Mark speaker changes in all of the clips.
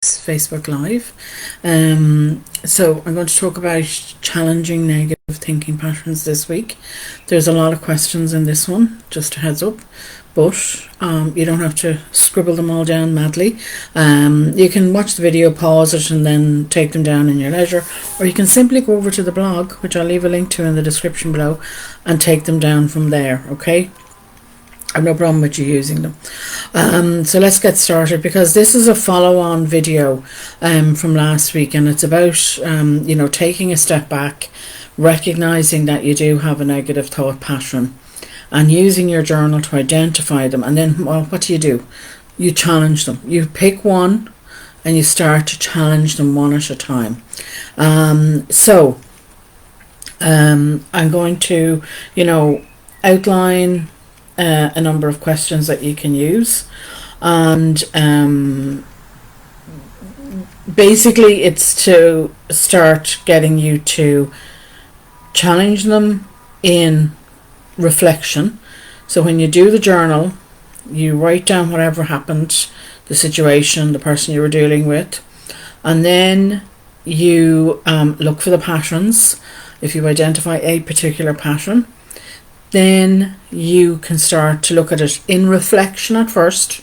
Speaker 1: Facebook Live. So I'm going to talk about challenging negative thinking patterns this week. There's a lot of questions in this one, just a heads up, but you don't have to scribble them all down madly. You can watch the video, pause it, and then take them down in your leisure, or you can simply go over to the blog, which I'll leave a link to in the description below, and take them down from there, okay? I've no problem with you using them. So let's get started, because this is a follow-on video from last week, and it's about taking a step back, recognizing that you do have a negative thought pattern, and using your journal to identify them. And then, well, what do? You challenge them. You pick one and you start to challenge them one at a time. I'm going to outline a number of questions that you can use, and basically it's to start getting you to challenge them in reflection. So when you do the journal, you write down whatever happened, the situation, the person you were dealing with, and then you look for the patterns. If you identify a particular pattern, then you can start to look at it in reflection at first.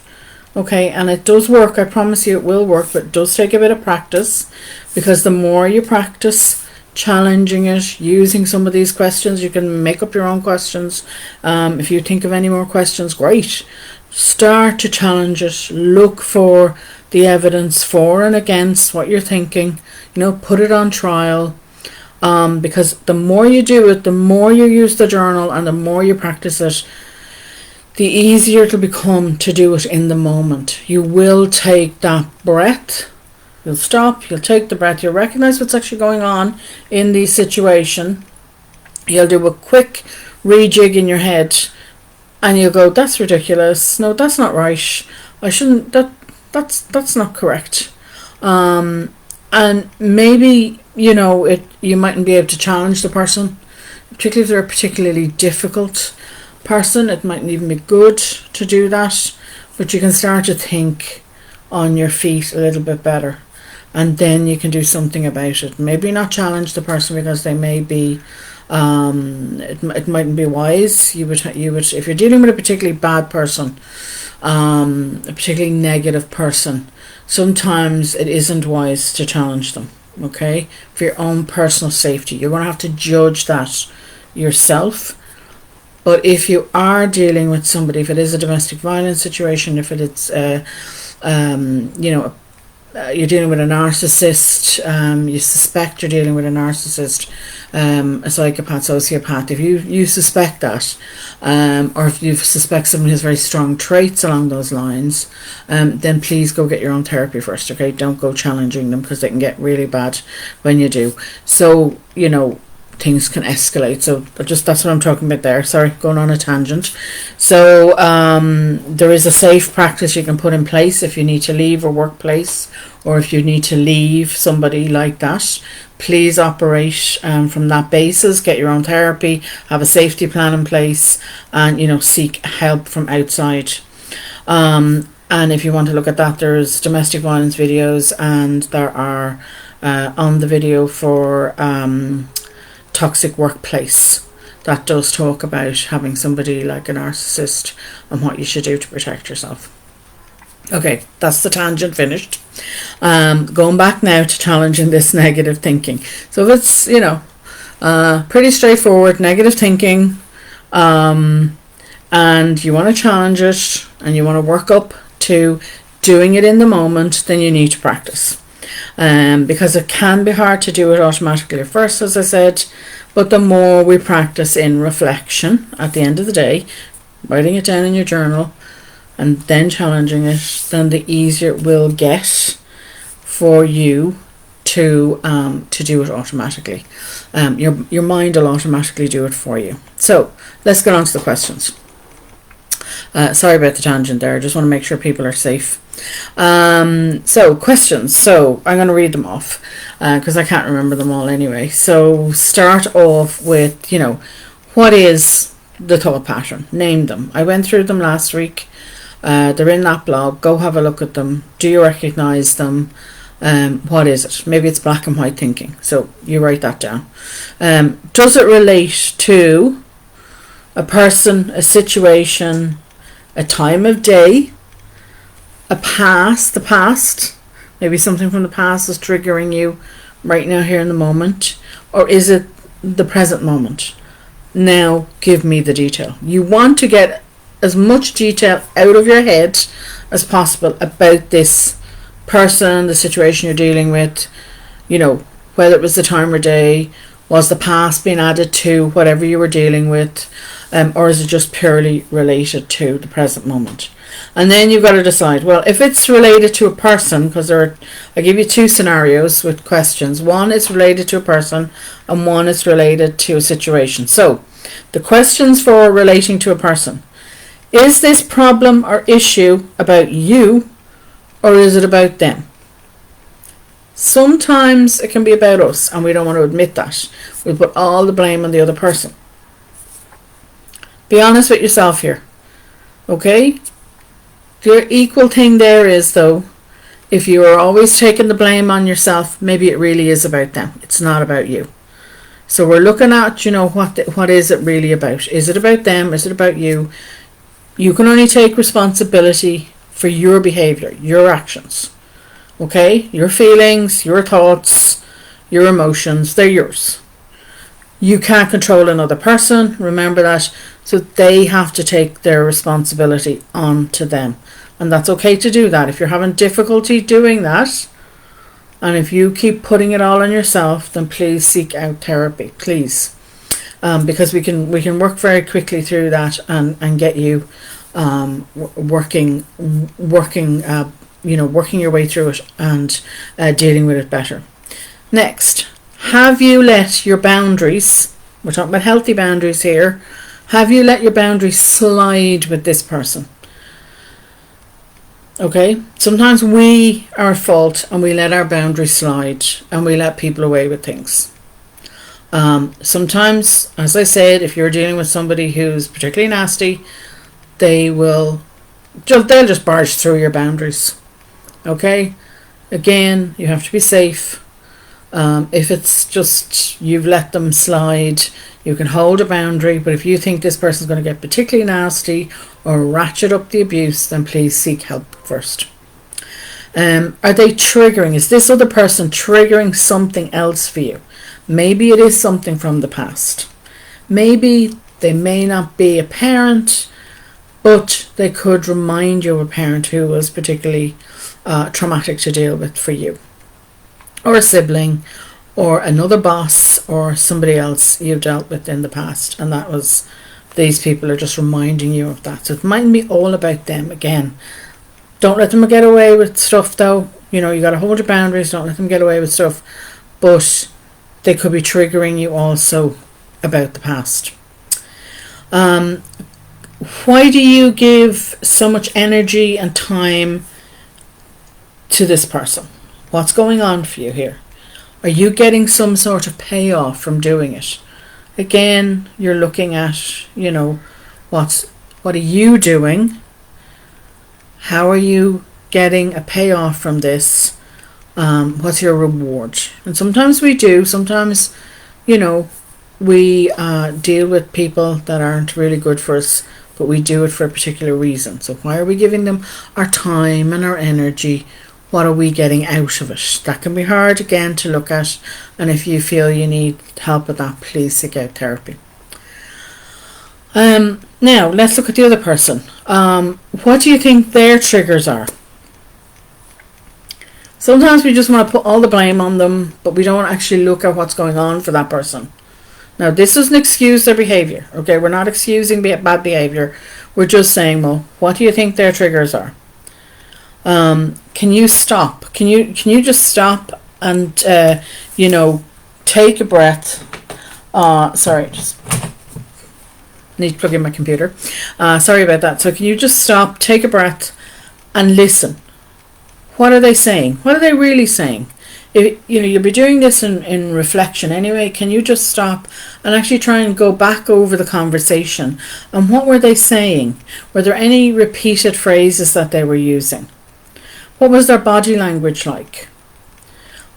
Speaker 1: Okay, and it does work, I promise you it will work, but it does take a bit of practice, because the more you practice challenging it, using some of these questions, you can make up your own questions. If you think of any more questions, great. Start to challenge it, look for the evidence for and against what you're thinking, put it on trial. Because the more you do it, the more you use the journal, and the more you practice it, the easier it'll become to do it in the moment. You will take that breath, you'll stop, you'll take the breath, you'll recognize what's actually going on in the situation, you'll do a quick rejig in your head, and you'll go, that's ridiculous, no, that's not right, I shouldn't, that's not correct. And maybe you mightn't be able to challenge the person, particularly if they're a particularly difficult person. It mightn't even be good to do that, but you can start to think on your feet a little bit better, and then you can do something about it. Maybe not challenge the person, because they may be it mightn't be wise. You would if you're dealing with a particularly bad person, a particularly negative person, sometimes it isn't wise to challenge them. Okay, for your own personal safety, you're going to have to judge that yourself. But if you are dealing with somebody, if it is a domestic violence situation, if it's you're dealing with a narcissist, you suspect you're dealing with a narcissist, a psychopath, sociopath, if you suspect that, or if you suspect someone has very strong traits along those lines, then please go get your own therapy first, okay? Don't go challenging them, because they can get really bad when you do. So, things can escalate. So that's what I'm talking about there. Sorry, going on a tangent. So there is a safe practice you can put in place if you need to leave a workplace, or if you need to leave somebody like that. Please operate from that basis. Get your own therapy, have a safety plan in place, and seek help from outside. And if you want to look at that, there's domestic violence videos, and there are on the video for toxic workplace, that does talk about having somebody like a narcissist and what you should do to protect yourself. Okay, that's the tangent finished. Going back now to challenging this negative thinking. So it's pretty straightforward, negative thinking, and you want to challenge it, and you want to work up to doing it in the moment, then you need to practice. Because it can be hard to do it automatically at first, as I said, but the more we practice in reflection at the end of the day, writing it down in your journal and then challenging it, then the easier it will get for you to do it automatically. Your mind will automatically do it for you. So let's get on to the questions. Sorry about the tangent there. I just want to make sure people are safe. So questions. So I'm going to read them off because I can't remember them all anyway. So start off with, what is the thought pattern? Name them. I went through them last week. They're in that blog. Go have a look at them. Do you recognize them? What is it? Maybe it's black and white thinking. So you write that down. Does it relate to a person, a situation, a time of day, the past? Maybe something from the past is triggering you right now, here in the moment. Or is it the present moment? Now give me the detail. You want to get as much detail out of your head as possible about this person, the situation you're dealing with, whether it was the time or day, was the past being added to whatever you were dealing with, or is it just purely related to the present moment? And then you've got to decide, well, if it's related to a person, because I give you 2 scenarios with questions. One is related to a person and one is related to a situation. So the questions for relating to a person: is this problem or issue about you, or is it about them? Sometimes it can be about us and we don't want to admit that. We put all the blame on the other person. Be honest with yourself here. Okay? The equal thing there is, though, if you are always taking the blame on yourself, maybe it really is about them. It's not about you. So we're looking at, what is it really about? Is it about them? Is it about you? You can only take responsibility for your behavior, your actions. Okay? Your feelings, your thoughts, your emotions, they're yours. You can't control another person. Remember that. So they have to take their responsibility onto them. And that's okay to do that. If you're having difficulty doing that, and if you keep putting it all on yourself, then please seek out therapy. Please. Because we can work very quickly through that and get you working your way through it and dealing with it better. Next, have you let your boundaries, we're talking about healthy boundaries here, have you let your boundaries slide with this person? Okay, sometimes we are at fault and we let our boundaries slide and we let people away with things. Sometimes, as I said, if you're dealing with somebody who's particularly nasty, they'll just barge through your boundaries. Okay, again, you have to be safe. If it's just you've let them slide, you can hold a boundary, but if you think this person's going to get particularly nasty or ratchet up the abuse, then please seek help first. Are they triggering? Is this other person triggering something else for you? Maybe it is something from the past. Maybe they may not be a parent, but they could remind you of a parent who was particularly traumatic to deal with for you, or a sibling, or another boss, or somebody else you've dealt with in the past, and these people are just reminding you of that. So it mightn't be all about them. Again, don't let them get away with stuff, though. You got to hold your boundaries. Don't let them get away with stuff, but they could be triggering you also about the past. Why do you give so much energy and time to this person? What's going on for you here? Are you getting some sort of payoff from doing it? Again, you're looking at, what are you doing? How are you getting a payoff from this? What's your reward? And sometimes we do. Sometimes, we deal with people that aren't really good for us, but we do it for a particular reason. So why are we giving them our time and our energy? What are we getting out of it? That can be hard, again, to look at. And if you feel you need help with that, please seek out therapy. Now, let's look at the other person. What do you think their triggers are? Sometimes we just want to put all the blame on them, but we don't actually look at what's going on for that person. Now, this doesn't excuse their behaviour. Okay, we're not excusing bad behaviour. We're just saying, well, what do you think their triggers are? Can you stop? Can you just stop and take a breath? Sorry, just need to plug in my computer. Sorry about that. So can you just stop, take a breath, and listen? What are they saying? What are they really saying? if you'll be doing this in reflection anyway, can you just stop and actually try and go back over the conversation, and what were they saying? Were there any repeated phrases that they were using? What was their body language like?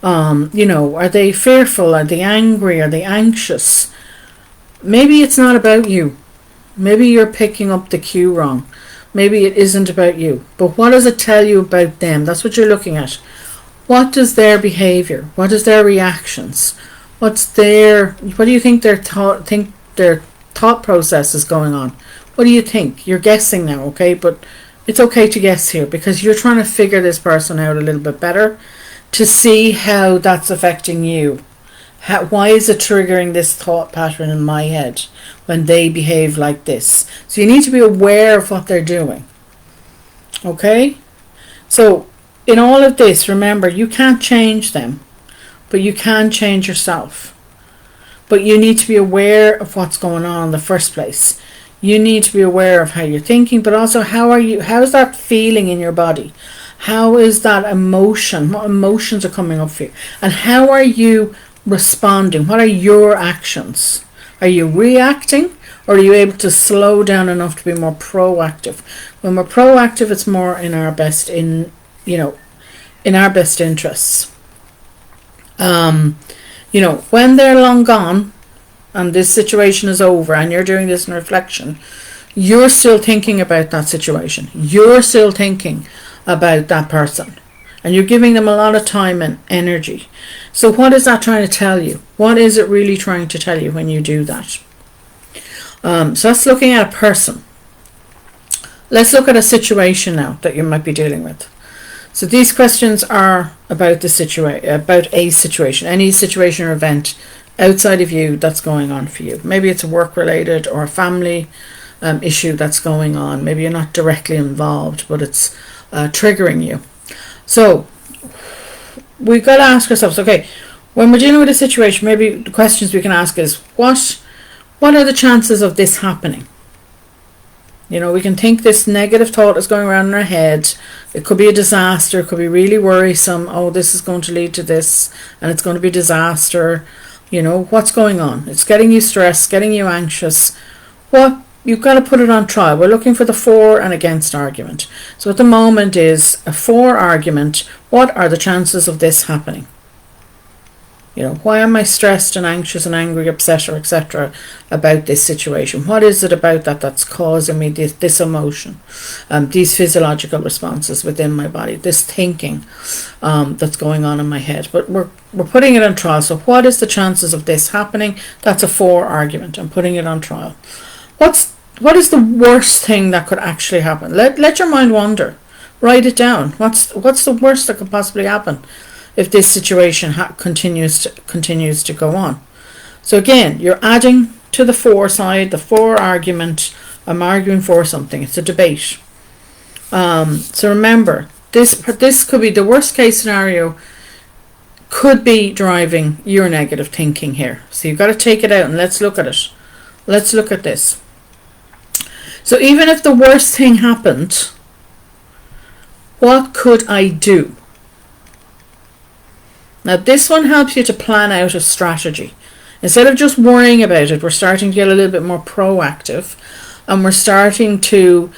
Speaker 1: Are they fearful? Are they angry? Are they anxious? Maybe it's not about you. Maybe you're picking up the cue wrong. Maybe it isn't about you. But what does it tell you about them? That's what you're looking at. What is their behavior? What is their reactions? What do you think their thought process is going on? What do you think? You're guessing now, okay? But it's okay to guess here, because you're trying to figure this person out a little bit better to see how that's affecting you. Why is it triggering this thought pattern in my head when they behave like this? So you need to be aware of what they're doing. Okay? So in all of this, remember, you can't change them, but you can change yourself. But you need to be aware of what's going on in the first place. You need to be aware of how you're thinking, but also how's that feeling in your body? How is that emotion? What emotions are coming up for you? And how are you responding? What are your actions? Are you reacting, or are you able to slow down enough to be more proactive? When we're proactive, it's more in our best interests. When they're long gone and this situation is over and you're doing this in reflection, you're still thinking about that situation. You're still thinking about that person, and you're giving them a lot of time and energy. So what is that trying to tell you? What is it really trying to tell you when you do that? So that's looking at a person. Let's look at a situation now that you might be dealing with. So these questions are about a situation, any situation or event outside of you that's going on for you. Maybe it's a work-related or a family issue that's going on. Maybe you're not directly involved, but it's triggering you. So we've got to ask ourselves, okay, when we're dealing with a situation, maybe the questions we can ask is, what are the chances of this happening? We can think this negative thought is going around in our head. It could be a disaster. It could be really worrisome. Oh, this is going to lead to this, and it's going to be disaster. What's going on? It's getting you stressed, getting you anxious. You've got to put it on trial. We're looking for the for and against argument. So at the moment is a for argument. What are the chances of this happening? Why am I stressed and anxious and angry, upset, or etc. about this situation? What is it about that that's causing me this emotion, these physiological responses within my body, this thinking that's going on in my head? But we're putting it on trial. So what is the chances of this happening? That's a for argument. I'm putting it on trial. What is the worst thing that could actually happen? Let your mind wander. Write it down. What's the worst that could possibly happen if this situation continues to go on? So again, you're adding to the for side, the for argument. I'm arguing for something. It's a debate. So remember, this could be the worst case scenario. Could be driving your negative thinking here. So you've got to take it out and let's look at it. Let's look at this. So even if the worst thing happened, what could I do? Now this one helps you to plan out a strategy. Instead of just worrying about it, we're starting to get a little bit more proactive, and we're starting to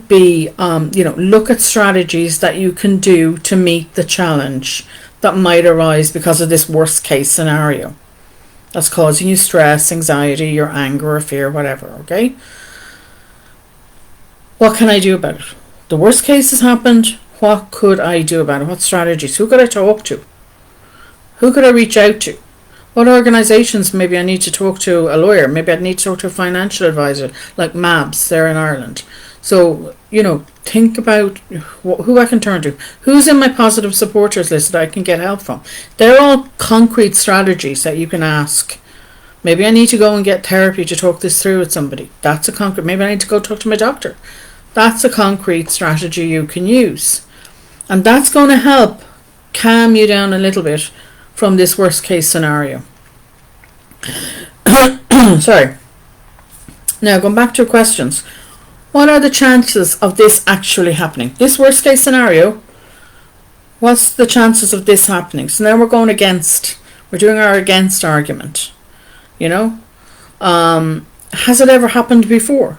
Speaker 1: be, look at strategies that you can do to meet the challenge that might arise because of this worst case scenario that's causing you stress, anxiety, or anger, or fear, whatever, okay? What can I do about it? The worst case has happened. What could I do about it? What strategies? Who could I talk to? Who could I reach out to? What organisations? Maybe I need to talk to a lawyer. Maybe I need to talk to a financial advisor like MABS there in Ireland. So, think about who I can turn to. Who's in my positive supporters list that I can get help from? They're all concrete strategies that you can ask. Maybe I need to go and get therapy to talk this through with somebody. That's a concrete. Maybe I need to go talk to my doctor. That's a concrete strategy you can use. And that's going to help calm you down a little bit from this worst case scenario. Sorry. Now, going back to your questions. What are the chances of this actually happening? This worst case scenario, What's the chances of this happening? So now we're doing our against argument. Has it ever happened before?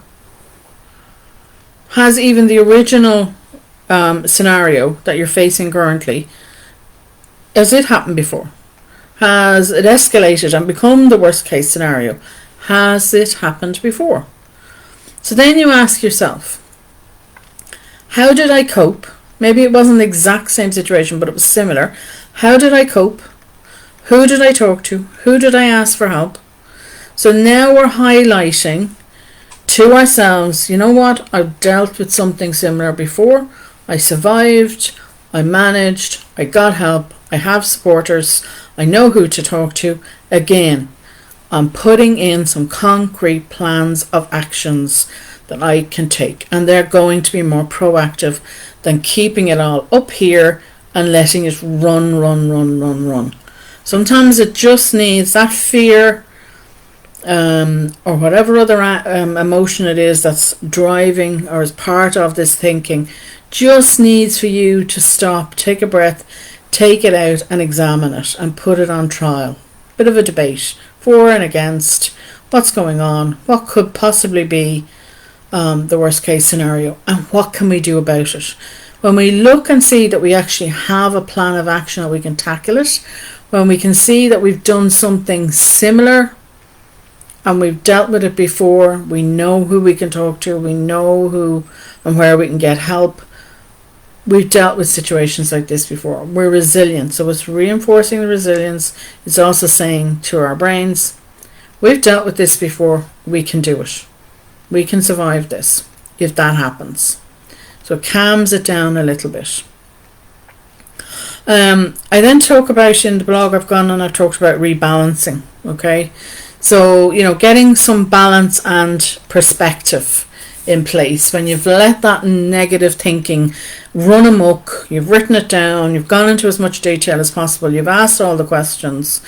Speaker 1: Has even the original scenario that you're facing currently, has it happened before? Has it escalated and become the worst case scenario? Has it happened before? So then you ask yourself, how did I cope? Maybe it wasn't the exact same situation, but it was similar. How did I cope? Who did I talk to? Who did I ask for help? So now we're highlighting to ourselves, you know what? I've dealt with something similar before. I survived. I managed. I got help. I have supporters. I know who to talk to. Again, I'm putting in some concrete plans of actions that I can take, and they're going to be more proactive than keeping it all up here and letting it run. Sometimes it just needs that fear or whatever other emotion it is that's driving or is part of this thinking, just needs for you to stop, take a breath, take it out and examine it and put it on trial. Bit of a debate, for and against, what's going on, what could possibly be the worst case scenario, and what can we do about it. When we look and see that we actually have a plan of action that we can tackle it, when we can see that we've done something similar and we've dealt with it before, we know who we can talk to, we know who and where we can get help. We've dealt with situations like this before. We're resilient. So it's reinforcing the resilience. It's also saying to our brains, we've dealt with this before, we can do it. We can survive this if that happens. So it calms it down a little bit. I then talk about, in the blog I've gone and I've talked about rebalancing. Okay, so getting some balance and perspective in place when you've let that negative thinking run amok. You've written it down, you've gone into as much detail as possible, you've asked all the questions,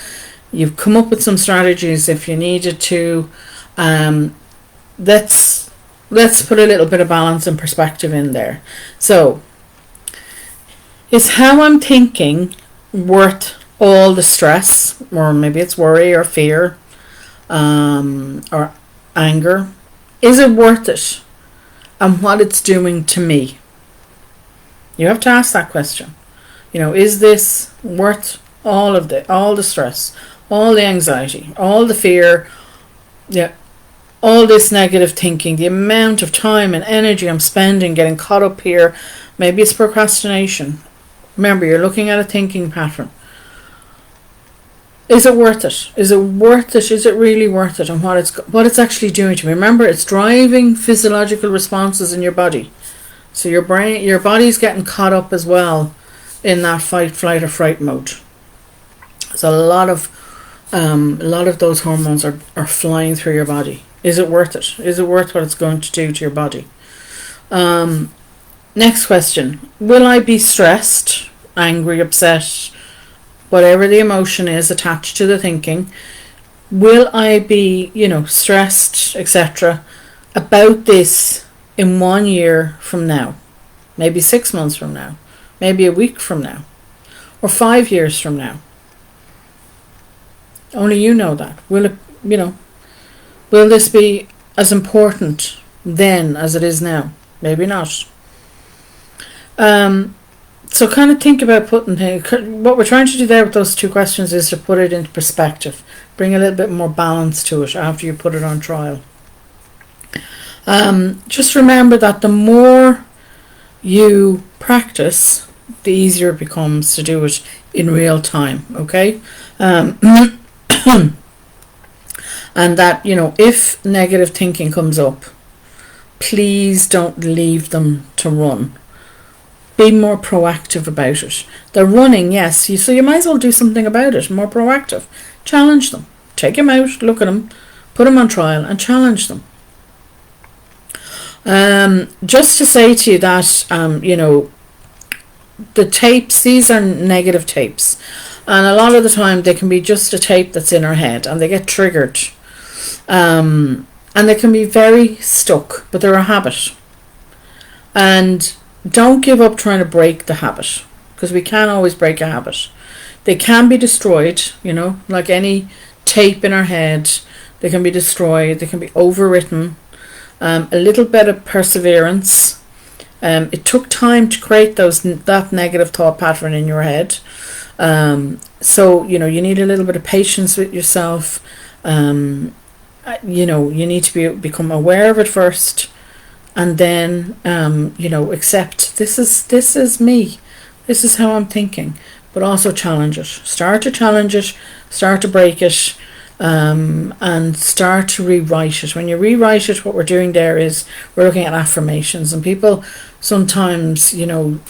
Speaker 1: you've come up with some strategies if you needed to. Let's put a little bit of balance and perspective in there. So, is how I'm thinking worth all the stress, or maybe it's worry or fear, or anger? Is it worth it? And what it's doing to me? You have to ask that question. Is this worth all the stress, all the anxiety, all the fear, all this negative thinking, the amount of time and energy I'm spending getting caught up here? Maybe it's procrastination. Remember, you're looking at a thinking pattern. Is it worth it? Is it worth it? Is it really worth it? And what it's actually doing to me? Remember, it's driving physiological responses in your body. So your body's getting caught up as well in that fight, flight, or fright mode. So a lot of those hormones are flying through your body. Is it worth it? Is it worth what it's going to do to your body? Next question. Will I be stressed, angry, upset, whatever the emotion is attached to the thinking? Will I be, stressed, etc., about this in 1 year from now? Maybe 6 months from now? Maybe a week from now? Or 5 years from now? Only you know that. Will it, will this be as important then as it is now? Maybe not. So kind of think about what we're trying to do there with those two questions is to put it into perspective, bring a little bit more balance to it after you put it on trial. Just remember that the more you practice, the easier it becomes to do it in real time. Okay. And that, if negative thinking comes up, please don't leave them to run. Be more proactive about it. They're running, yes, so you might as well do something about it, more proactive. Challenge them. Take them out, look at them, put them on trial and challenge them. Just to say to you that, the tapes, these are negative tapes. And a lot of the time they can be just a tape that's in our head and they get triggered. And they can be very stuck, but they're a habit. And don't give up trying to break the habit. because we can't always break a habit. They can be destroyed, like any tape in our head. They can be destroyed. They can be overwritten. A little bit of perseverance. It took time to create that negative thought pattern in your head. So, you need a little bit of patience with yourself. You need to become aware of it first, and then, accept this is me. This is how I'm thinking. But also challenge it. Start to challenge it. Start to break it. And start to rewrite it. When you rewrite it, what we're doing there is we're looking at affirmations, and people sometimes,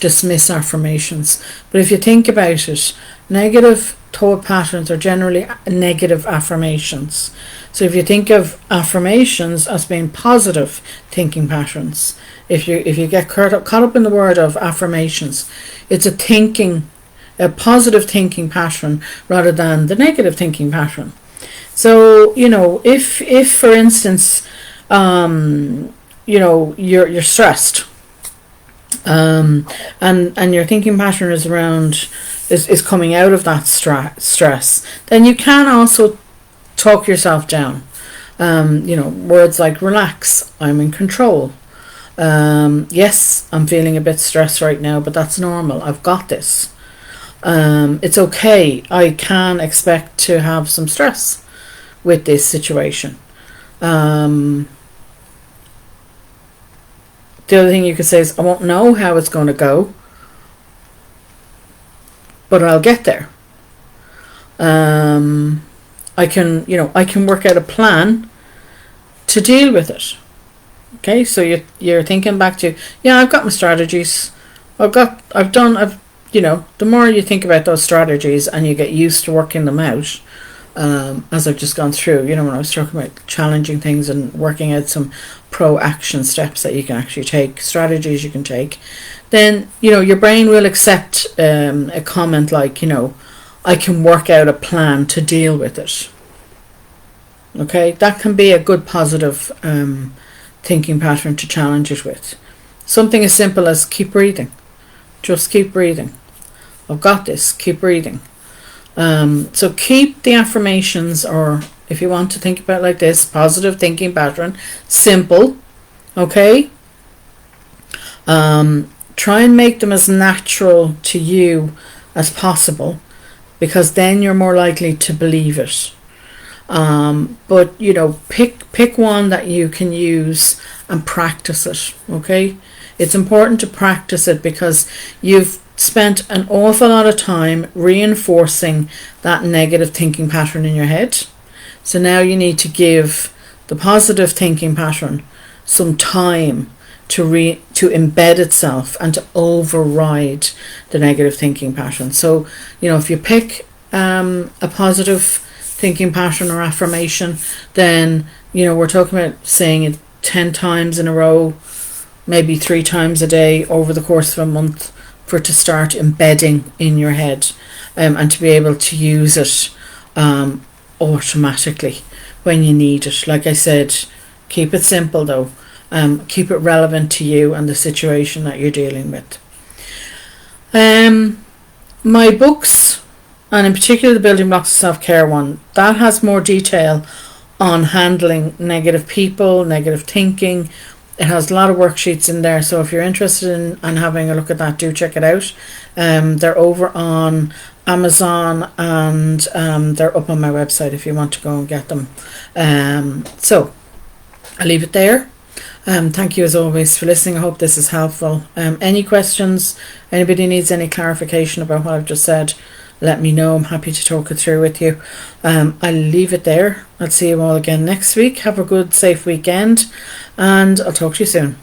Speaker 1: dismiss affirmations. But if you think about it, negative thought patterns are generally negative affirmations. So if you think of affirmations as being positive thinking patterns, if you get caught up in the word of affirmations, it's a positive thinking pattern rather than the negative thinking pattern. So, if for instance, you're stressed, and your thinking pattern is coming out of that stress, then you can also talk yourself down. Words like relax, I'm in control. Yes, I'm feeling a bit stressed right now, but that's normal. I've got this. It's okay. I can expect to have some stress with this situation. The other thing you could say is, I won't know how it's going to go, but I'll get there. I can work out a plan to deal with it. Okay, so you're thinking back to, I've got my strategies. The more you think about those strategies and you get used to working them out, as I've just gone through, when I was talking about challenging things and working out some pro-action steps that you can actually take, strategies you can take, then, your brain will accept a comment like, I can work out a plan to deal with it. Okay, that can be a good positive thinking pattern to challenge it with. Something as simple as keep breathing. Just keep breathing. I've got this. Keep breathing. So keep the affirmations, or if you want to think about it like this, positive thinking pattern, simple. Okay. Try and make them as natural to you as possible, because then you're more likely to believe it. But pick one that you can use and practice it. Okay. It's important to practice it because you've spent an awful lot of time reinforcing that negative thinking pattern in your head. So now you need to give the positive thinking pattern some time to embed itself and to override the negative thinking pattern. So, if you pick a positive thinking pattern or affirmation, then, we're talking about saying it 10 times in a row, maybe 3 times a day over the course of a month, for it to start embedding in your head, and to be able to use it automatically when you need it. Like I said, keep it simple though. Keep it relevant to you and the situation that you're dealing with. My books, and in particular the Building Blocks of Self-Care one, that has more detail on handling negative people, negative thinking. It has a lot of worksheets in there, so if you're interested in having a look at that, do check it out. They're over on Amazon, and they're up on my website if you want to go and get them. So I'll leave it there. Thank you as always for listening. I hope this is helpful. Any questions, anybody needs any clarification about what I've just said, let me know. I'm happy to talk it through with you. I'll leave it there. I'll see you all again next week. Have a good, safe weekend, and I'll talk to you soon.